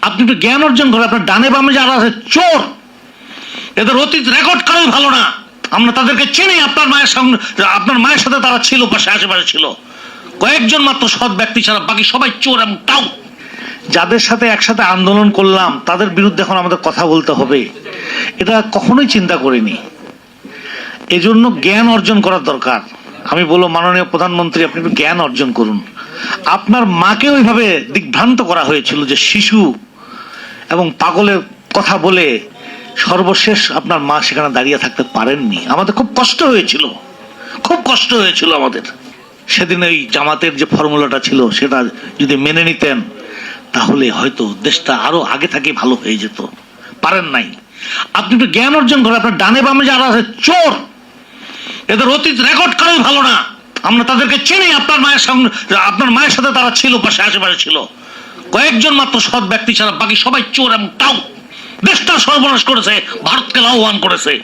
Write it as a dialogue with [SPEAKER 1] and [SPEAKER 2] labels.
[SPEAKER 1] আপনি একটু জ্ঞান অর্জন করেন। আপনার ডানে বামে যারা আছে চোর, এদের অতীত রেকর্ড কারোই ভালো না। আমরা তাদেরকে চিনি। আপনার মায়ের সঙ্গে, আপনার মায়ের সাথে তারা ছিল, পাশে আশেপাশে ছিল। কয়েকজন মাত্র সৎ ব্যক্তি ছাড়া বাকি সবাই চোর এবং টাউ। যাদের সাথে একসাথে আন্দোলন করলাম তাদের বিরুদ্ধে এখন আমাদের কথা বলতে হবে, এটা কখনোই চিন্তা করিনি। এজন্য জ্ঞান অর্জন করার দরকার। আমি বলবো, মাননীয় প্রধানমন্ত্রী, আপনি একটু জ্ঞান অর্জন করুন। আপনার মাকে ওইভাবে দিগ্ভ্রান্ত করা হয়েছিল যে শিশু এবং পাগলের কথা বলে সর্বশেষ আপনার মা সেখানে দাঁড়িয়ে থাকতে পারেননি। আমাদের খুব কষ্ট হয়েছিল, খুব কষ্ট হয়েছিল আমাদের। সেদিন এই জামাতের যে ফর্মুলাটা ছিল সেটা যদি মেনে নিতেন তাহলে হয়তো দেশটা আরো আগে থেকে ভালো হয়ে যেত। পারেন নাই। আপনি একটু জ্ঞান অর্জন করেন। আপনার ডানে বামে যারা আছে চোর, এদের অতীত রেকর্ড কারোই ভালো না। আমরা তাদেরকে চিনি। আপনার মায়ের সঙ্গে, আপনার মায়ের সাথে তারা ছিল, পাশে আশেপাশে ছিল। কয়েকজন মাত্র সৎ ব্যক্তি ছাড়া বাকি সবাই চোর এবং টাউ। দেশটা সর্বনাশ করেছে, ভারতকে লাভবান করেছে।